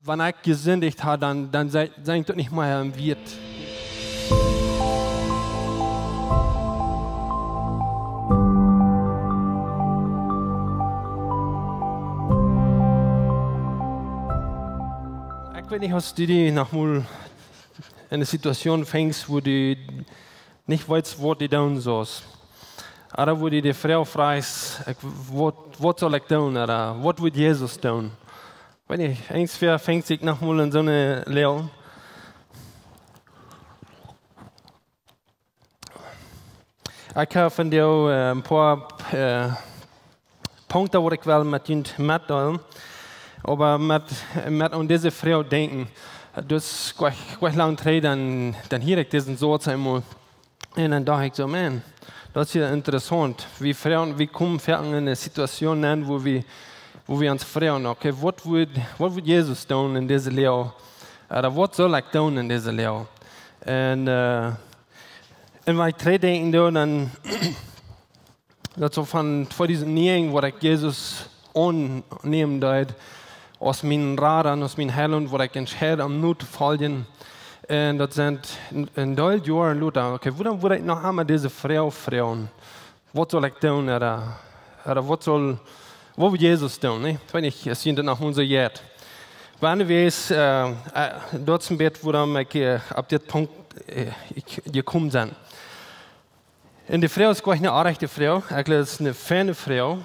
Wenn ich gesündigt habe, dann sei ich doch nicht mehr im Wirt. Ich weiß nicht, ob du nochmal in eine Situation fängst, wo du nicht weißt, was du tun sollst. Oder wo du die Frau fragst, was soll ich tun? Oder was wird Jesus tun? Wenn ich ungefähr fängt sich nochmal in so eine Lehre. Ich habe von dir ein paar Punkte, die ich will mit Ihnen mitteilen. Aber mit an diese Frau denken, das gleich lang reden, dann hier ich diesen Satz einmal. Und dann dachte ich so, man, das ist ja interessant. Wie Frauen, wie kommen wir in eine Situation an, wo wir uns fragen, okay, was wird Jesus tun in dieser Lehre? Oder was soll ich tun in dieser Lehre? Und wenn ich dran denke, dann, das so von diesem Nähen, wo ich Jesus annehmen darf, aus meinen Radern, aus meinen Heilen, wo ich entscheide, am Not folgen. Und das sind in Deutsch Jahren Luther, okay, wo dann würde ich noch einmal diese Frau fragen? Was soll ich tun? Oder was wird Jesus tun? Ne? Wenn ich es sind nach unser Jahr. Wenn wir es dort zum Bett, wo dann ich ab dem Punkt gekommen sind. Und die Frau ist gleich eine rechte Frau, eigentlich ist eine feine Frau.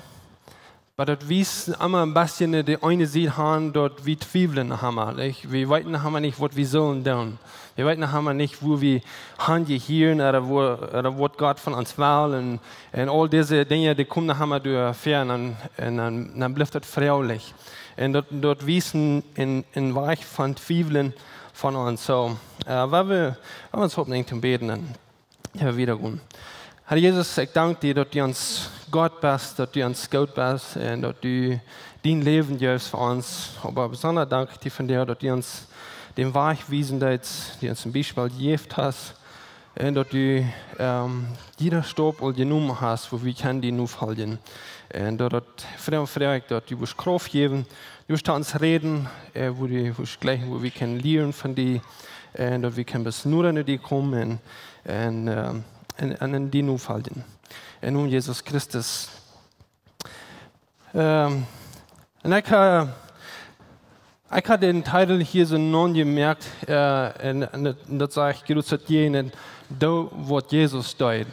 Aber das wies immer ein bisschen die eine Seite haben, dort wie Zweifeln haben. Wir weiten nicht, was wir sollen tun. Wir weiten nicht, wo wir handeln oder was Gott von uns will. Und all diese Dinge, die kommen haben durch Fern und dann bleibt das fraulich. Und dort wiesen in Weich von Zweifeln von uns. So, weil wir uns hoffentlich zum Beten dann ja, wieder gehen. Herr Jesus, ich danke dir, dass du uns Gott bist, dass du uns gut bist und dass du dein Leben gibst für uns. Aber besonders danke ich dir von dir, dass du uns den Weg wiesen willst, die uns zum Beispiel gegeben hast und dass du jeder Stopp und genommen hast, wo wir können die nur halten. Und dass dass du uns Kraft geben, du musst uns reden, wo wir können lernen von dir und dass wir können bis nur an die kommen und an die nur fallen. In Jesus Christus. Und ich habe den Titel hier so non gemerkt, und das sage ich gerüstet jenen, da wird Jesus tut.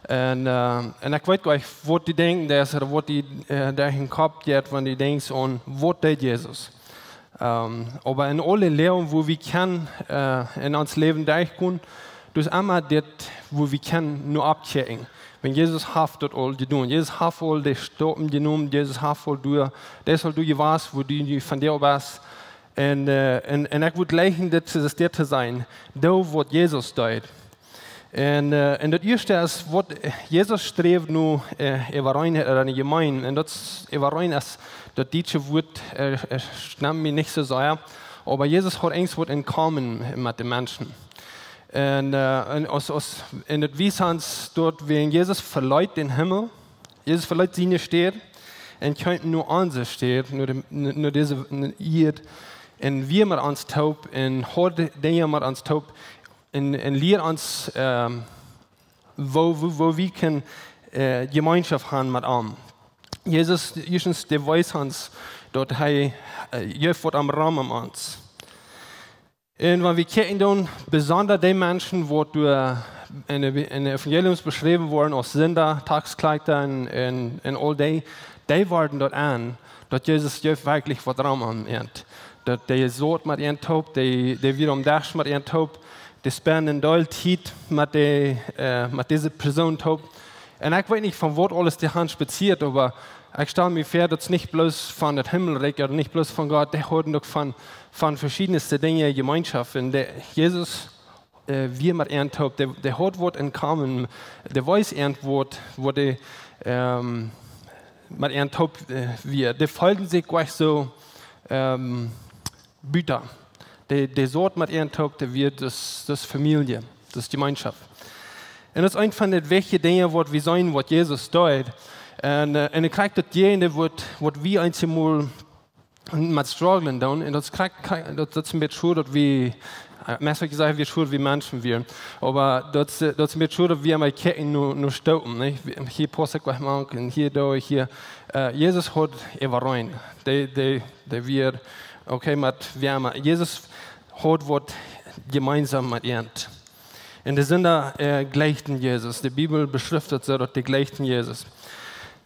Und ich weiß gar nicht, was die denken, oder was die da in den Kopf geht, wenn die denken, an was tut Jesus. Aber in alle Lehren, wo wir können, in uns Leben durchkommen, das ist immer das, wo wir können nur abchecken. Wenn Jesus hat das all getan, Jesus hat all die Stoppen genommen, Jesus hat all durch, das all du warst, wo du von dir warst. Und ich würde gleichen, das ist der zu sein, da wird Jesus tut. Und das erste ist, was Jesus strebt nur über eine Gemeinde. Und das über ist, das deutsche Wort stammt mir nicht so sehr, aber Jesus hat eins was in Common mit den Menschen. Und das wies uns dort, wenn Jesus verleiht den Himmel, Jesus verleiht seine Städte, und könnten nur unsere Städte, nur diese Erde, und wir mit uns taub, und heute Dinge mit uns taub, und lehrt uns, wo wir können Gemeinschaft haben mit ihm. Jesus, der weiß uns, dort wird am Raum um uns. Und wenn wir gucken, dann besonders die Menschen, die durch in Evangeliums beschrieben wurden, als Sünder, Taxkleider und all die werden dort an, dass Jesus wirklich was Raum annimmt. Dass der Sort mit ihren Taub, der wiederum das mit ihren Taub, die spenden doll Zeit mit dieser Person Taub. Und ich weiß nicht, von wo alles die Hand spaziert, aber ich stelle mir vor, dass nicht bloß von dem Himmelreich oder nicht bloß von Gott, der hat noch von verschiedensten Dingen Gemeinschaften. Der Jesus, wir mit ihren Taub, der hat was in Common, der weiß irgendwo, wo der mit ihren Taub wir, die folgen sich gleich so Büter. Der Sort mit ihren Taub, der wird das Familie, das Gemeinschaft. Und das ist einfach nicht, welche Dinge wir sein, was Jesus tut. Und ich kriege das jene, was wir einmal und mit strugglen dann, und das ist ein bisschen schwer, dass wir, meistens gesagt, wir schwer wie Menschen wir, aber das ist ein bisschen schwer, dass wir mal Ketten nur stoppen, nicht? Hier passe ich mal, und hier, da, hier. Jesus hat rein, der wir, okay, mit Wärme. Jesus hat was gemeinsam mit ihm. Und die sind da gleichen Jesus. Die Bibel beschriftet so, dass die gleichen Jesus.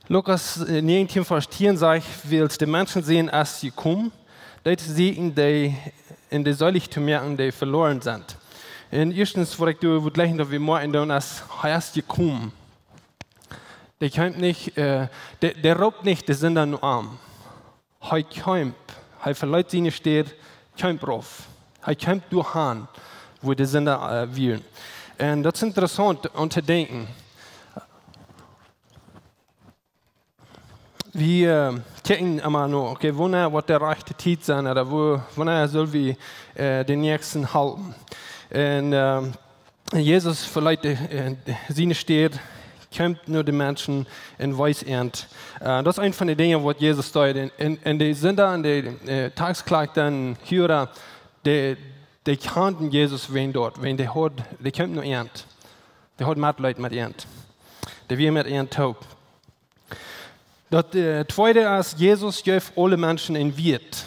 Lukas 19, Vers 10 sagt, willst die Menschen sehen, als sie kommen, dass sie in die Säulich merken, die verloren sind. Und erstens, was ich gleich noch wie morgen tun, als sie kommen. Der kommt nicht, der raubt nicht, die sind dann nur arm. Er kommt, er verleiht sie nicht steht, kommt drauf. Er kommt durch Han, wo die sind da wählen. Und das ist interessant, um zu denken. Wir gucken immer nur, okay, wonach wird der rechte Zeit sein, oder wonach soll wir den nächsten halten. Und Jesus verleiht sie nicht steht, kommt nur die Menschen in Weißernt. Das ist eine von den Dingen, was Jesus tut. Und die sind da, die Tagsklagten, Hörer, die kannten Jesus wen dort, wen die kommt nur Ernt. Die hat Mitleid mit Ernt. Die wir mit Ernt taub. Das Zweite ist, Jesus gibt alle Menschen in Wirt.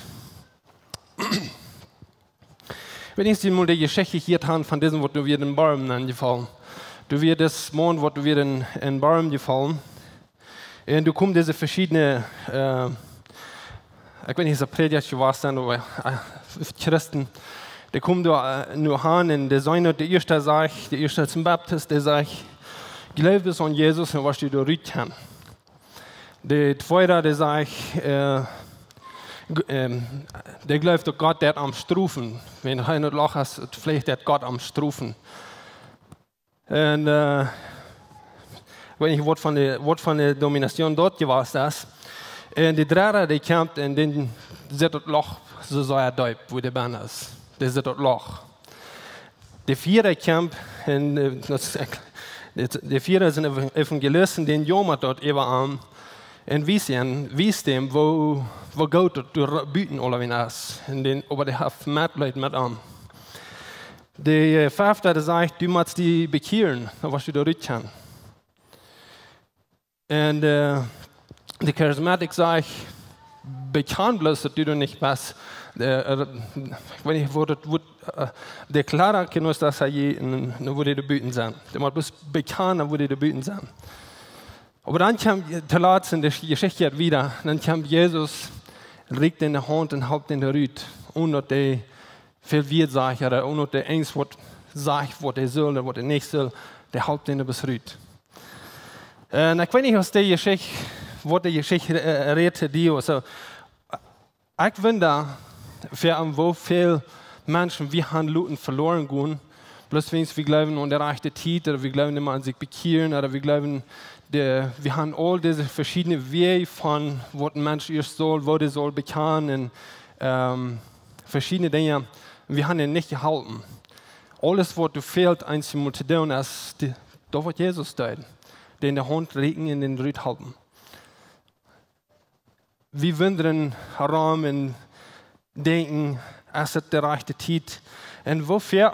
Wenn ich mal die Geschichte hier haben von diesem, was du wieder in Baum angefallen. Du wirst das Mond, was du wieder in Baum gefallen. Und du kommst diese verschiedene, ich weiß nicht, ob Predigt was dann, aber Christen, die kommen da nur an, und der eine, der erste sagt, der erste zum Baptist, der sagt, glaube an Jesus und was du da rüht kann. Der zweite, der sagt, der glaubt, dass Gott der am Strufen. Wenn du ein Loch hast, vielleicht der Gott am Strufen. Und wenn ich Wort von der Domination dort gewesen ist, und die dritte, die kommt, und dann sieht das Loch so sehr deutlich, wo der Bahn ist. Der sieht das Loch. Die vierte kommt, und die vierte sind Evangelisten, den Joma dort überarm. Und wies dem, wo Gott dort bieten alle ist. Aber die haben Mitleid mit ihm. Der fünfte sagt, du musst die bekehren, was du da rücken. Und die Charismatik sagt, bekannt bloß, dass du nicht bist. Wenn ich der Clara kennt, dass er nur würde die Büten sein. Der muss bloß bekannt, dann würde die Büten sein. Aber dann kam Talat in der Geschichte wieder. Dann kam Jesus, regt in der Hand und haupt in der Rüt, ohne der verwirrt sagt, oder ohne der Angst sagt, was er soll oder was er nicht soll, der haupt in der Rüt. Ich weiß nicht, was die Geschichte redet, die also. Ich wundere, wo viele Menschen wie Handluten verloren gehen, bloß wenn wir glauben an der rechte Zeit, oder wir glauben immer an sich bekehren, oder wir glauben, wir haben all diese verschiedenen Wege von, was ein Mensch erst soll, wo der soll bekennen, und verschiedene Dinge. Wir haben ihn nicht gehalten. Alles, was du fehlt, einzeln zu tun, ist, da wird Jesus tun, den der Hand regen in den Rüt halten. Wir wandern herum und denken, es ist der rechte Zeit. Und wofür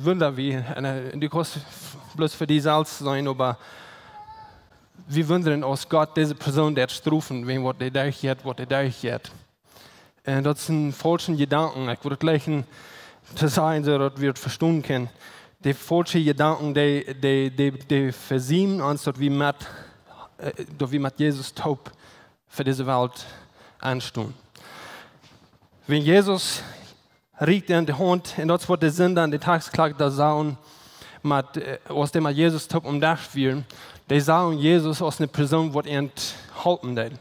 wundern wir? Du kannst bloß für die selbst sein, aber wir wundern aus Gott, diese Person, der strufen, wen was der durchgeht, was der durchgeht. Und das sind falsche Gedanken. Ich würde gleich zu sagen, so, dass wir es verstehen können. Die falschen Gedanken, die versiemen uns, dass wir mit Jesus taub für diese Welt anstehen. Wenn Jesus riecht in die Hand, und das wird der Sinn an die Tagsklage da sagen, aus dem Jesus taub das will, die sagen Jesus aus einer Person, die enthalten hat.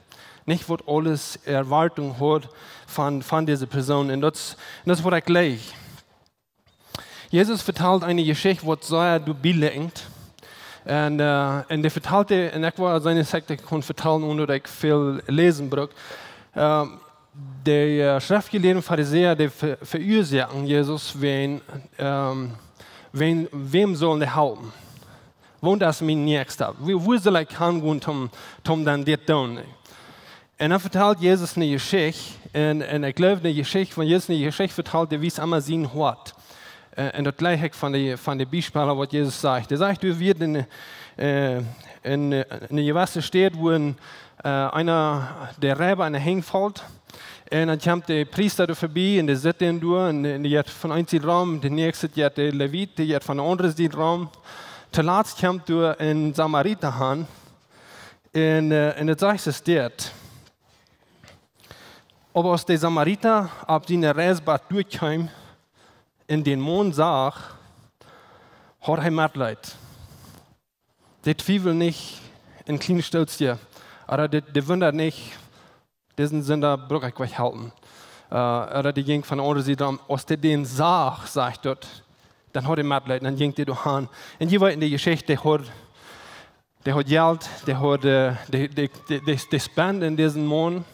Nicht, was alles Erwartung hat von dieser Person. Und das wird er gleich. Jesus vertelt eine Geschichte, was sehr du belenkt. Und er verteilte, und ich war seine Sekte kann vertellen, ohne dass ich viel lesen brauche. Der schriftgelehrten Pharisäer, die verursachen Jesus, wem sollen die halten? Wo das mein Nächster? Wo soll ich hingehen, um dann das zu tun? En dan vertelt Jesus een Geschichte. En ik geloof de Geschichte van Jesus een Geschichte vertelt, wie es allemaal zien hoort. En dat leg ik van de Beispiele, wat Jesus zegt. Hij zegt, du wird in een gewassen stad, wo einer der Räber an den Hang fällt. En dan komt de priester er voorbij en die zit in door. En die heeft van een raam, de nächste heeft de Levit, die heeft van de andere raam. Te laatst komt door een Samariter aan. En het zegt ze dit. Aber als der Samariter auf seine Reisbad durchkam, in den Mond zag, hat er Mitleid. Der Zweifel nicht in kleinen Stilzchen, aber der wundert nicht, diesen Sünder brauche ich gleich halten. Oder die ging von der anderen Seite, als der den sah, sagt dort, dann hat er Mitleid, dann ging der durch an. Und je weiter in der Geschichte, der hat Geld, der hat der Spend in diesem Mond.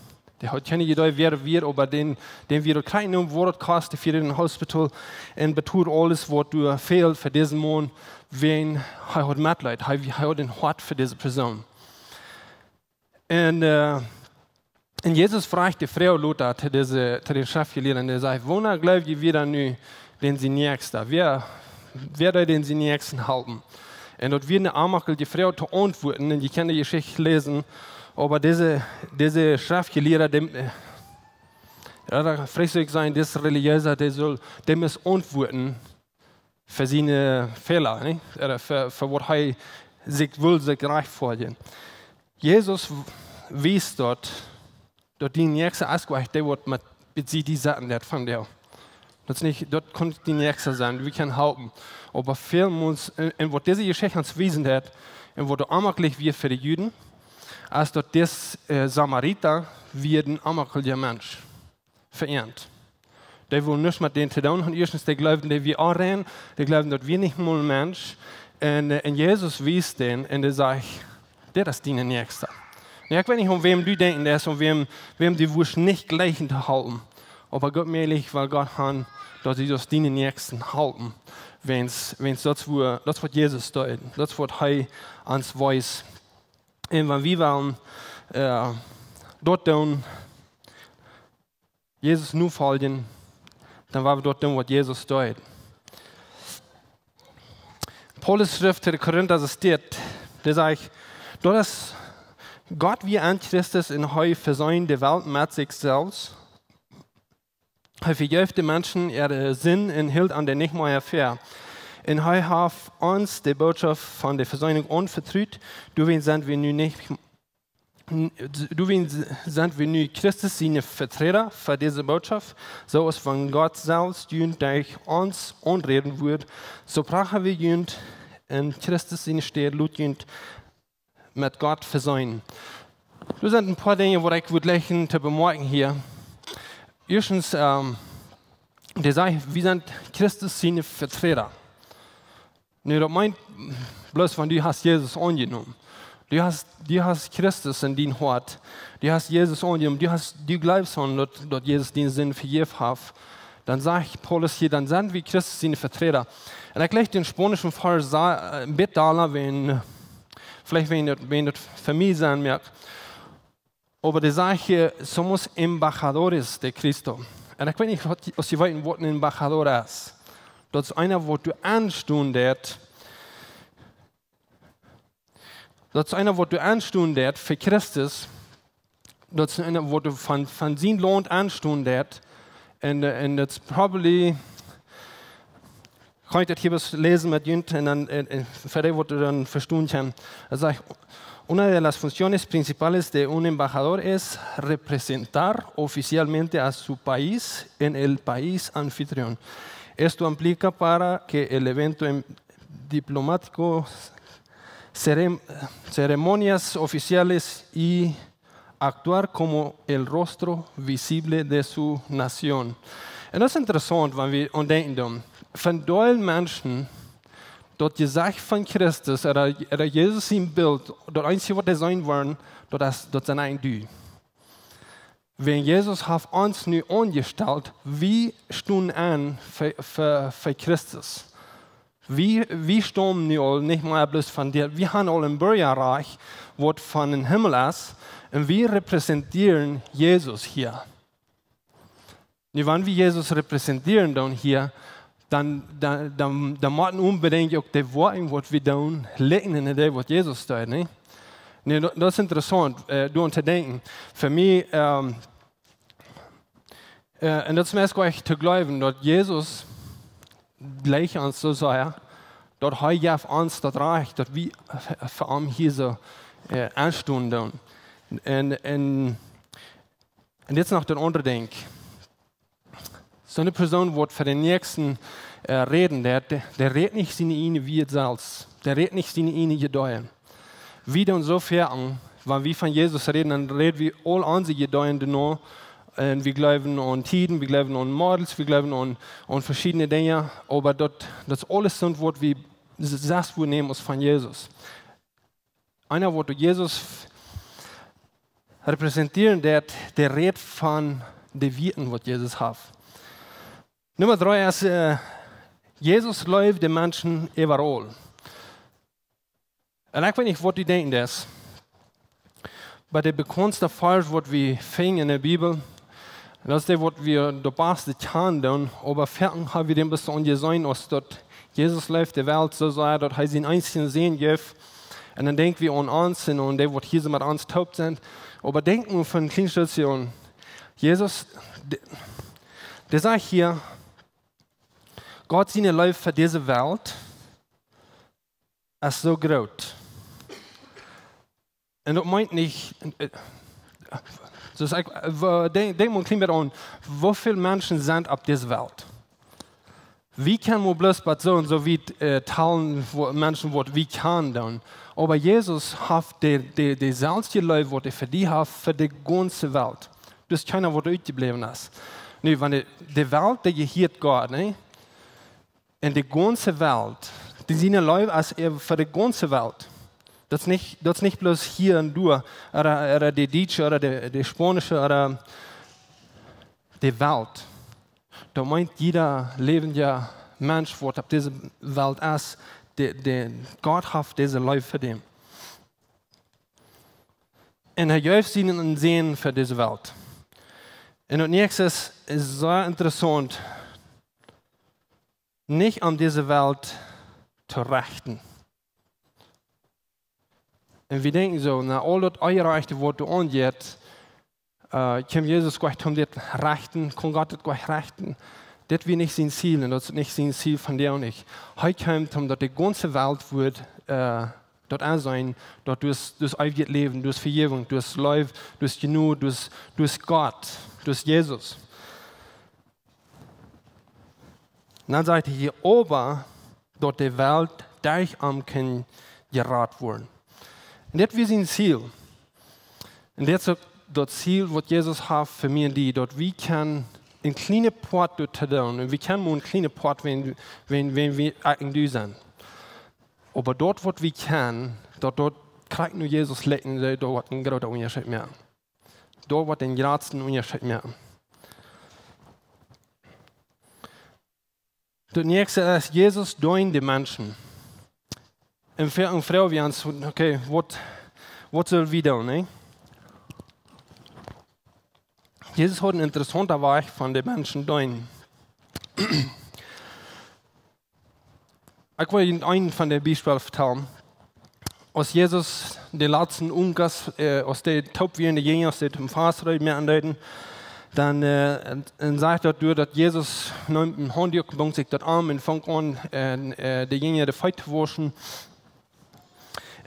Der hat keine Idee, wer wird, aber den wird kein Wort kosten für den Hospital und betont alles, was du fehlt für diesen Mann, wen er hat Mitleid, er hat ein Hart für diese Person. Und Jesus fragt die Frau Luther, zu den Schriftgelehrten, der sagt, wonach glaubt ihr wieder nu, den sie Nächsten? Wer soll den sie Nächsten halten? Und dort wird eine Armakel die Frau zu antworten, und ich kann die Geschichte lesen, aber diese Schriftgelehrte, da fragt sich sein, das Religiöse, der muss antworten für seine Fehler, nicht? Oder für was er sich gerecht vorstellen. Jesus weiß dort die nächste Ausgleich, der wird mit die Sachen von der. Das nicht, dort konnte die nächste sein, wir können helfen. Aber viel muss, und was diese Geschichte uns wissen hat, und was amaglich wird für die Juden, als dort des Samariter wird ein amageliger Mensch verehrt. Die wollen nicht mit denen zu tun haben. Erstens, die glauben, dass wir auch rennen, die glauben, dass wir nicht mal ein Mensch. Und Jesus weiß den, und er sagt, der ist die Nächste. Und ich weiß nicht, um wem du denkst, der ist, um wem die Wurst nicht gleich halten. Aber Gott mählich, weil Gott hat, dass sie das die Nächsten halten. Wenn es das, was Jesus tut, das, was er uns weiß. Und wenn wir wollen, dort tun, Jesus nur folgen, dann wollen wir dort tun, was Jesus tut. Paulus Schrift zu den Korinther steht, der sagt, dass Gott wie an Christus in heu versöhnt die Welt mit sich selbst. Er vergäft die Menschen ihre Sinn und hielt an der nicht mehr fair. Und er hat uns die Botschaft von der Versöhnung anvertraut. Deswegen sind wir nun Christus seine Vertreter für diese Botschaft. So als von Gott selbst durch uns anreden wird, so brauchen wir in Christus seine Stelle mit Gott versöhnen. Das sind ein paar Dinge, die ich würde zu bemerken hier. Erstens, der sagt, wir sind Christus seine Vertreter. Nee, das meint bloß, wenn du hast Jesus angenommen. Du hast Christus in dein Hort. Du hast Jesus angenommen. Du glaubst an, dass Jesus den Sinn vergeben hat. Dann sagt Paulus hier, dann sind wir Christus seine Vertreter. Und ich gleich den spanischen Fall ein bisschen da, wenn das Familie sein mag. Aber der sagt hier, somos embajadores de Cristo. Und ich weiß nicht, was Sie wissen, was ein Embajador ist. Das ist einer, wo du anstundest. Das ist einer, wo du anstundest für Christus. Das ist einer, wo du von seinem Lohn anstundest. Und das ist probably, kann ich das hier was lesen mit Jünt, und dann, für die, wo du dann verstehen kannst. Er sagt, una de las funciones principales de un embajador es representar oficialmente a su país en el país anfitrión. Esto implica para que el evento diplomático, ceremonias oficiales y actuar como el rostro visible de su nación. Und das ist interessant, wenn wir denken, von allen Menschen, dort gesagt von Christus, oder Jesus im Bild, das Einzige, was sein wollen, das sind ein Du. Wenn Jesus hat uns nu angestellt, wie stehen an für Christus? wir stammen nicht mal bloß von dir. Wir haben all ein Bürgerreich, was von dem Himmel ist, und wir repräsentieren Jesus hier. Und wenn wir Jesus repräsentieren dann hier, dann müssen unbedingt auch die Worte, was wir tun, liegen in dem, was Jesus tut. Ne? Nee, das ist interessant, du zu denken. Für mich, und das ist mir zu glauben, dass Jesus gleich uns so sagt, dass er auf uns das reicht, dass wir für ihn hier so anstunden. Und jetzt noch der andere Ding. So eine Person wird für den Nächsten reden, der redet nicht seine Ihnen wie es selbst. Der redet nicht seine Ihnen gedeihen. Wieder und so fern, wenn wir von Jesus reden, dann reden wir all unsere Gedeihen noch. Und wir glauben an Tiden, wir glauben an Models, wir glauben an verschiedene Dinge. Aber das alles sind, was wir das nehmen von Jesus. Einer, der Jesus repräsentieren, der redet von den Werten, was Jesus hat. Nummer 3 ist, Jesus läuft den Menschen überall. Und ich weiß nicht, was die denken das. Aber der bekannteste Fall, was wir finden in der Bibel, das ist das, was wir der Beste tun, aber fertig haben wir den bis zu gesehen, dass dort Jesus läuft die Welt so sehr, dass er seinen einzigen Sehen gibt. Und dann denken wir an uns und an die, was hier mit uns taub sind. Aber denken wir von kleinen Station, Jesus, der sagt hier, Gott seine Liebe für diese Welt ist so groß. Und das meint nicht, denk mal ein bisschen an, wie viele Menschen sind auf dieser Welt? Wie kann man bloß so wie teilen Menschen, was wir können tun? Aber Jesus hat die selbst Liebe, die er für die hat, für die ganze Welt. Das ist keiner, der ausgeblieben ist. Nee, wenn die Welt, die gehört Gott, ne? In die ganze Welt, die seine Liebe ist für die ganze Welt. Das ist nicht bloß hier und da, oder die Deutsche, oder die Spanische, oder die Welt. Da meint jeder lebende Mensch, der auf dieser Welt ist, Gott hat diese Liebe für den. Und er gibt ihnen einen Sinn für diese Welt. Und das nächste ist sehr interessant, nicht um diese Welt zu richten. Und wir denken so, na, all das Einreichte, was du angeht, kann Jesus gleich um das richten, kann Gott das gleich richten. Das wird nicht sein Ziel, und das ist nicht sein Ziel von dir und ich. Heute kommt, dass die ganze Welt wird dort sein, dort durch ewiges Leben, durch Vergebung, durch Liebe, durch Genug, durch Gott, durch Jesus. Und dann sagt er hier, aber dort die Welt durch kann geraten werden. Und das ist sein Ziel. Und das ist das Ziel, was Jesus hat für mich und die, dort wir können ein kleiner Port dort tun. Und wir können nur ein kleiner Port, wenn wir eigentlich sind. Aber dort, was wir können, dort kriegt nur Jesus lecken, dort wird ein großer Unterschied mehr. Dort wird ein großer Unterschied mehr. Das nächste ist, Jesus dient den Menschen. Und fragen wir uns, okay, was soll wir tun? Ne? Jesus hat einen interessanten Weg von den Menschen dienen. Ich will Ihnen einen von den Beispielen erzählen. Als Jesus den letzten Umgang aus den taubwirrenden Jüngern, aus dem Fahrrad mehr andeuten, dann sagt er, dass Jesus nimmt ein Handtuch, bringt sich das Arm und fängt an, die Jünger die Feit zu waschen.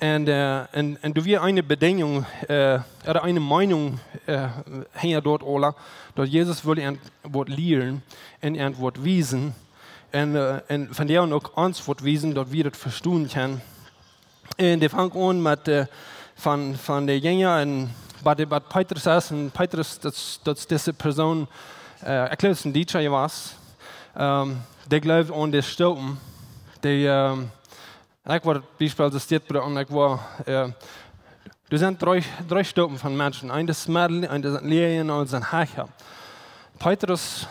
Und du wirst eine Bedingung oder eine Meinung hängen dort, Ola, dass Jesus will etwas lernen und etwas wiesen und von der auch uns wird wiesen, dass wir das verstehen können. Und die fangen an mit von den Jüngern, bei Petrus ist, und Petrus, das ist diese Person, ich glaube, es ist ein DJ was, der glaubt an die Stauben, ich war Beispiel, das steht und ich war, du sind drei Stauben von Menschen, ein das Mädel, ein das Lehrchen und ein Hacher. Petrus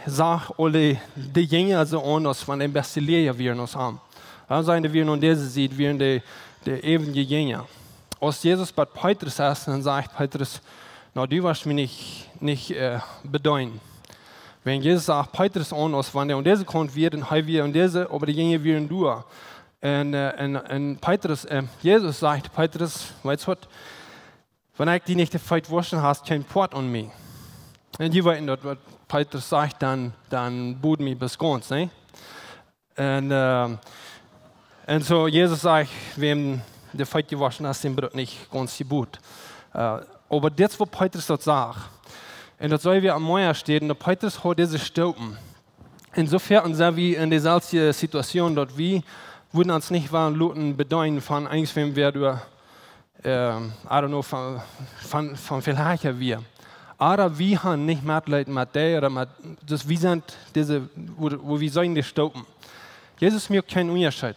sagt alle die Jünger so an, als von den besten Lehrer wir uns haben. Dann sagen wir nun diese sieht, wir die ewige Jünger. Als Jesus bei Petrus ist, dann sagt Petrus, na, du wirst mich nicht bedeuten. Wenn Jesus sagt, Petrus an, als wenn der und diese kommt, wir, dann haben wir und diese, aber die Jünger wir du. Und Petrus, Jesus sagt, Petrus, weißt du was, wenn ich die nicht gefeit waschen hast, kein Port an mich. Und die wollten dort, was Petrus sagt, dann boden mich bis ganz, ne? Und so Jesus sagt, wem der Feit gewaschen hast, dem wird nicht ganz gut. Aber das, was Petrus dort sagt, und das soll wir am Meier stehen, und Petrus hat diese Stauben. Insofern sind wir in dieser Situation dort, wie würden uns nicht waren Leuten bedeuten von eigentlich, wenn wir durch, I don't know, von vielleicht wir. Aber wir haben nicht Mitleid mit der oder mit, das, wir sind diese, wo wir sagen, die Stauben. Jesus macht keinen Unterschied.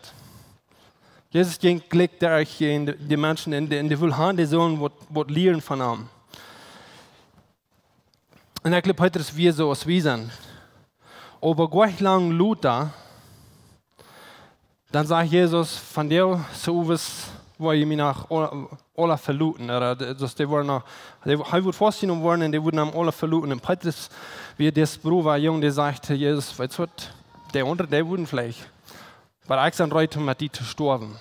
Jesus ging Glück durch die Menschen, in die Welt, die sollen was lernen von ihm. Und ich glaube, heute ist wir so, als wir sind. Aber gleich lang Luther, dann sagt Jesus, von der so was, wo ich mich nach alle verluten. Dus die wird vorstellen worden und die wurden am alle verluten. Und Petrus, wie das Bruder war jung, der sagte, Jesus, weißt du was, der unter, der wurden vielleicht. Weil ich sind Leute mit die zu sterben.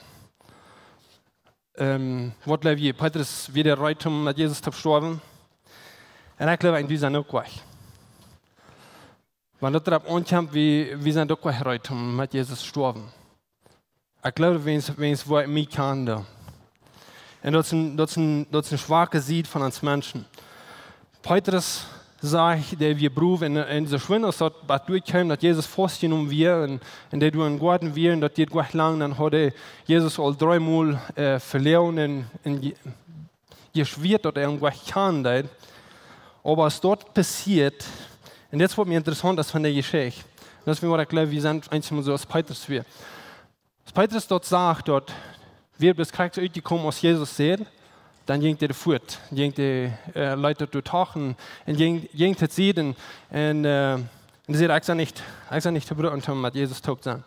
Was glaube ich, Petrus, wie der Leute mit Jesus zu sterben. Und ich glaube, wir sind auch gleich. Wenn das darauf ankommt, wir sind auch gleich Leute mit Jesus sterben. Ich glaube, wenn es wo mich kann, da. Und das ist ein schwaches Sied von uns Menschen. Petrus sagt, der wir brauchen, in so schön ist, dass durchkommen, dass Jesus festgenommen wird, und der du in Garten wir, und das geht gleich lang, dann hat Jesus all dreimal verloren, und geschwirrt, dass irgendwas kann, da. Aber was dort passiert, und das wird mir interessant, das von der Geschichte. Das ist mir, was ich glaube, wir sind einmal so, als Petrus wir. Als Petrus dort sagt, dort, wir bis Kreuz uitgekommen, als Jesus sieht, dann ging der fort, ging die Leute dort tauchen, und ging das sehen, und sieht, ich sage nicht verbrücken, mit Jesus taugt sein.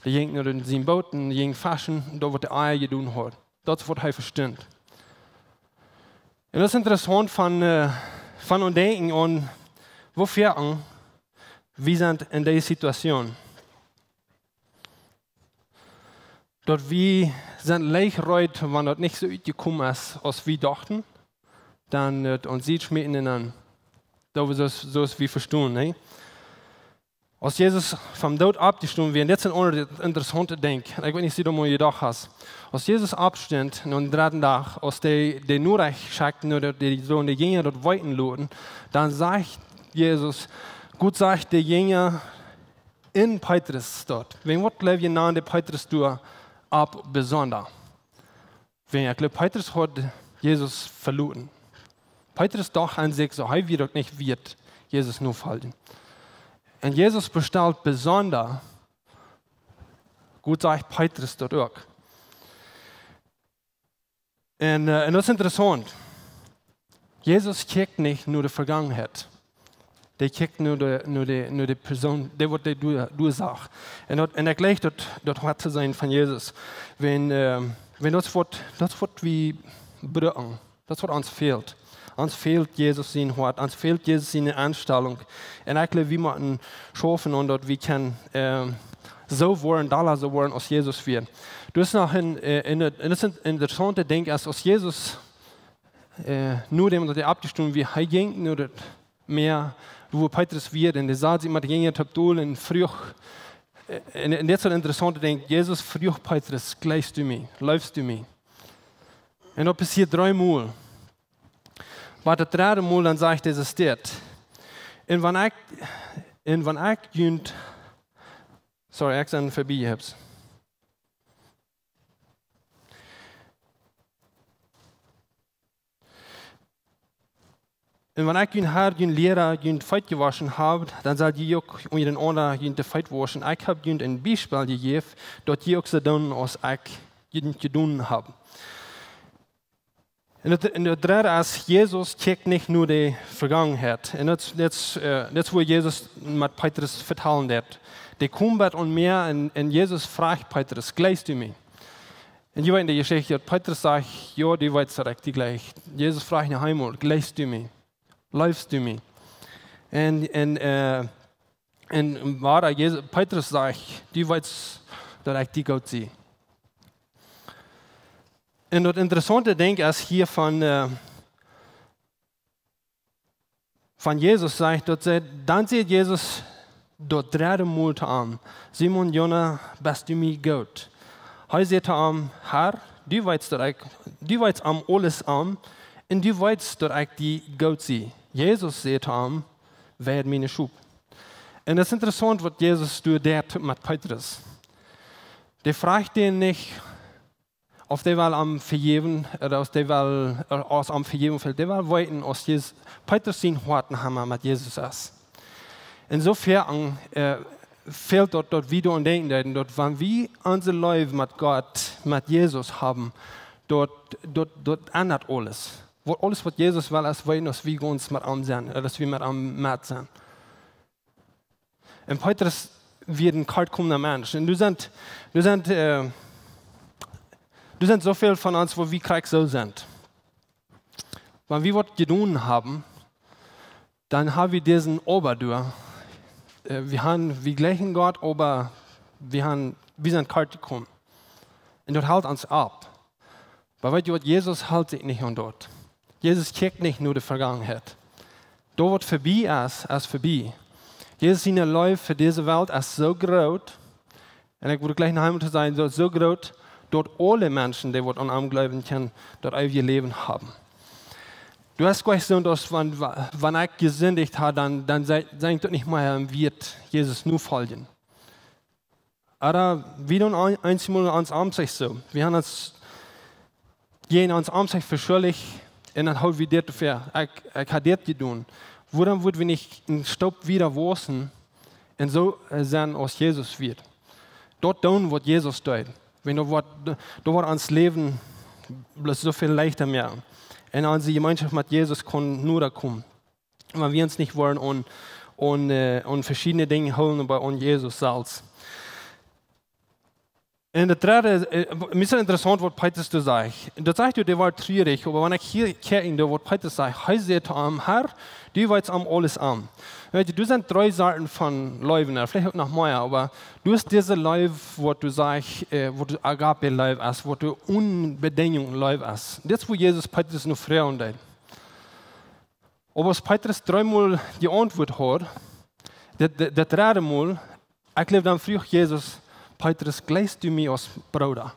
Die ging nur in seinen Booten, die ging faschen, und da wird der Eier getan hat. Das wird er verstehen. Und das ist interessant von uns denken, und wofür wir sind in dieser Situation. Dort wir sind leicht reut, wenn das nicht so gekommen ist, als wir dachten, dann uns sieht schmecken an. Da wir so ist wie verstehen, ne? Als Jesus vom Tod abgestorben wird, das ist ein interessanter Ding. Ich weiß nicht, wie du mal gedacht hast. Als Jesus abstand, am dritten Tag, als die Nurreich schackten oder die Jünger dort weiten loten, dann sagt Jesus, gut sagt der Jünger in Petrus dort. Wenn wir glauben, wir nahmen Petrus durch, ab besonders. Wenn ich glaube, Petrus hat Jesus verloren. Petrus doch an sich so, wie doch nicht wird Jesus nur fallen. Und Jesus bestellt besonders, gut sagt Petrus dort auch. Und das ist interessant. Jesus checkt nicht nur die Vergangenheit. Der checkt nur die Person, der was du sagst. Und er gleich dort hat zu sein von Jesus. Wenn das wird wie brücken, das wird uns fehlt. Uns fehlt Jesus sein Wort, uns fehlt Jesus seine Anstellung. Und ich glaube, wir müssen schaffen und dort wir können so werden, da so werden, als Jesus wird. Du hast noch ein interessantes Ding, als Jesus nur dem, der abgestimmt wird, er ging nur mehr, wo Petrus wird, und der sagt immer, der ging Tabdol und früh, und das ist ein interessantes Ding, Jesus früh Petrus, gleichst du mir, läufst du mir. Und das passiert dreimal. Bei der dritten Mal, dann sagt er, es steht. Und wenn ich jünd, sorry, ich bin vorbei, hab's. Und wenn ich jünd Lehrer, jünd Feit gewaschen habe, dann soll die auch ihren anderen jünd Feit waschen. Ich habe jünd ein Beispiel gegeben, dort die auch so tun, als ich jünd getan habe. En het derde is, Jezus kijkt niet naar de Vergangenheit. En dat is waar Jezus met Petrus vertellen deed. Die komt bij ons meer en Jezus vraagt Petrus, gleist u mij? En je weet in de geschichte, dat Petrus zegt, ja, die weet direct, die gleich. Jezus vraagt naar hem, gleist u mij? Läufst du mij? En waar Petrus zegt, die weet dat ik die Gott zie. En het interessante denk is hier van Jezus zegt, dan zegt Jezus dat derde Mal aan. Simon, Jona, bist du mij Gott? Hij zegt aan, Herr, du weet am alles aan, en du weet dat ik die Gott zie. Jezus zegt aan, werd mijn schub. En het is interessant wat Jezus doet met Petrus. Die vraagt den niet, of die wel am vergeven, of die wel als am vergeven viel, die wel weten, als Petrus zijn hart naar met Jezus is. Insofern fehlt dort wieder und denken, dort, wenn wir unser Leben mit Gott, mit Jesus haben, dort ändert alles. Alles, was Jesus will, ist, dass wir uns mit ihm sind, dass wir mit ihm mit sind. Und Petrus wird ein kaltkommender Mensch. Und du sind so viel von uns, wo wir Krieg so sind. Wenn wir was getan haben, dann haben wir diesen Oberdür. Wir gleichen Gott, aber wir sind kalt gekommen. Und das hält uns ab. Aber weißt du was, Jesus hält sich nicht an dort. Jesus kijkt nicht nur die Vergangenheit. Dort, was vorbei ist vorbei. Jesus seine Liebe für diese Welt ist so groß, und ich würde gleich nach Hause sagen, so groß, dort alle Menschen, die an ihm glauben können, dort ewige Leben haben. Du hast gleich so, dass wenn ich gesündigt habe, dann sage ich doch nicht mehr, wird Jesus nur folgen. Aber wir tun einmal ans Armzeichen so. Wir haben uns gehen ans Armzeichen verschuldigt und dann haben wir das dafür. Ich habe das getan. Warum würden wir nicht einen Staub wieder waschen und so sein, als Jesus wird? Dort tun, was Jesus tut. Wenn da wird ans Leben so viel leichter mehr. Und unsere Gemeinschaft mit Jesus kann nur da kommen. Wenn wir uns nicht wollen und verschiedene Dinge holen bei uns Jesus selbst. Und das dritte, mir ist interessant, was Petrus da sagt. Das sagt, der war traurig, aber wenn ich hier kenne, was Petrus sagt, er sagt am Herr, du weißt am alles an. Du sind drei Sorten von Leuben, vielleicht auch noch mehr, aber du hast diese Leib, wo du sagst, wo du Agape-Leib ist, wo du Unbedingung-Leib ist. Das ist, wo Jesus Petrus noch fragen hat. Aber was Petrus dreimal die Antwort hat, das dritte Mal, ich glaube dann früh Jesus, Petrus, gleichst du mir als Bruder?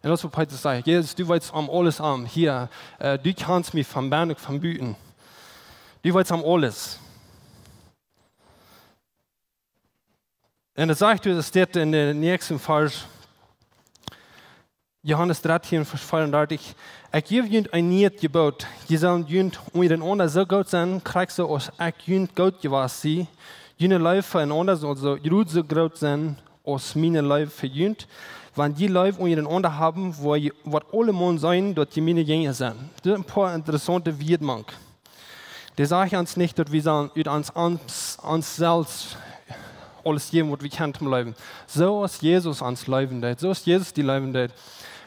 Und das, was Petrus sagt, Jesus, du weißt am alles an. Hier, du kannst mich vom Berg vom Büten. Du weißt am alles. Und das sagt das steht in der nächsten Vers, Johannes 13, Vers 34. Ich gebe ihnen ein neues Gebot. Sie sollen ihnen untereinander so gut sein, kriegst du als ich ihnen gut gewesen sie. Jene Läufe einander soll so groß sein, als meine Leib verjüngt, wenn die Leib untereinander haben, was alle Mann sein, dort die meine Jünger sind. Das sind ein paar interessante Wiedmann. Die sagen uns nicht, dass wir uns selbst alles geben, was wir kennen zum Leben. So ist Jesus ans Leben tut. So ist Jesus die Leben tut.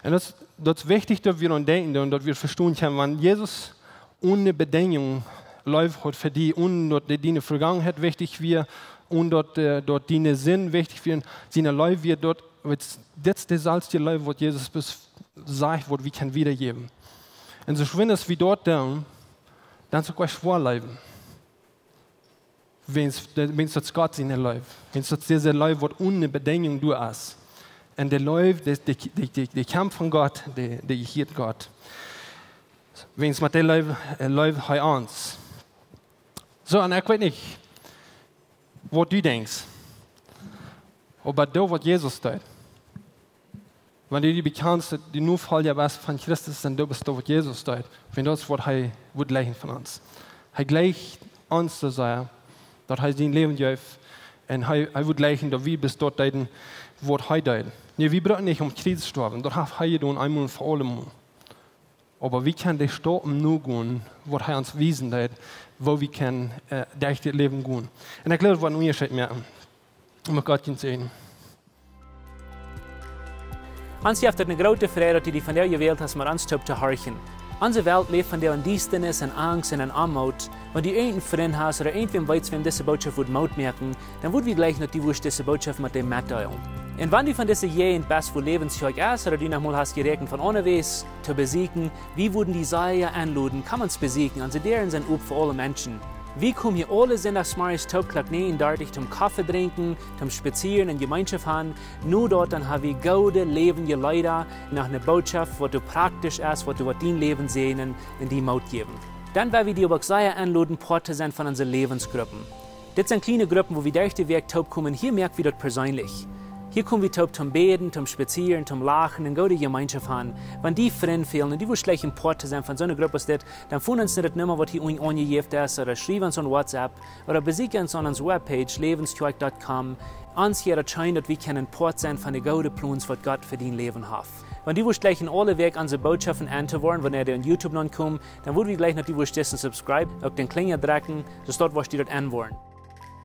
Und das ist wichtig, dass wir an denken und dass wir verstehen können, wenn Jesus ohne Bedingung läuft hat für die und dort die Vergangenheit wichtig wird, und dort die Sinn wichtig werden, seine Leute wird dort, das ist das salzige Leute, was Jesus sagt, was wir können wiedergeben. Und so schön ist wie dort dann sogar schwer leben. Wenn es das Gott seine Leute, wenn es diese Leute, was ohne Bedingung du hast. Und die Leute, die kämpfen von Gott, die hier Gott. Wenn es mit den Leuten hier ans. So, und ich weiß nicht, was du denkst. Aber da, was Jesus tut. Wenn du die bekennst, die nur Folger bist von Christus, dann du bist da, was Jesus tut. Wenn das, was er wird gleichen von uns. Er gleicht uns zu sein, dass er sein Leben gibt. Und er wird gleichen, dass wir bis dort deuten, was er tut. Nee, wir brauchen nicht Kreuz sterben. Das hat er getan, einmal und für alle Mal. Aber wir können die Stoppen nur gehen, wo er uns wiesen hat, wo wir können durch das Leben gehen. Und ich glaube, wir einen Unterschied merken. Und Gott kann sehen. Ons heeft het een grote vrede dat die van jou gewählt hast, maar ons te horchen. Onze Welt leeft van jou in Diestenis en Angst en in Armut. Wenn du einen Freund hast oder irgendwem weißt, wem diese Botschaft wird Maut merken, dann wird wir gleich noch die Wurst diese Botschaft mit dem mitteilen. Und wenn du von diesen Jahren best wohl Lebenszeug ist oder du noch mal hast gerechnet von unterwegs zu besiegen, wie würden die Seile anladen, kann man es besiegen, also deren sind up für alle Menschen. Wir kommen hier alle sonntagsmorgens Tag 39 zum Kaffee trinken, zum Spazieren und Gemeinschaft haben. Nur dort dann haben wir gute, lebende Leute nach einer Botschaft, was du praktisch ist, was du dein Leben sehen und die Maut geben. Dann werden wir die aber sehr anladen, Porte sein von unseren Lebensgruppen. Das sind kleine Gruppen, wo wir durch den Weg kommen. Hier merken wir das persönlich. Hier kommen wir zum Beten, zum Spazieren, zum Lachen und gute Gemeinschaft haben. Wenn die Freunde fehlen und die schlecht im Port sein von so einer Gruppe ist, dann finden uns nicht mehr, was hier angegeben ist, oder schreiben uns an WhatsApp, oder besuchen uns an unserer Webpage, lebenscheuk.com. Uns hier erscheint, dass wir können Port sein von den guten Plänen, was Gott für dein Leben hat. Wenn die gleich in alle Weg unsere Botschaften anzuhören, wenn ihr auf YouTube noch kommt, dann würden wir gleich noch die subscribe, auf den Klingel drücken, dass dort was die dort anwollen.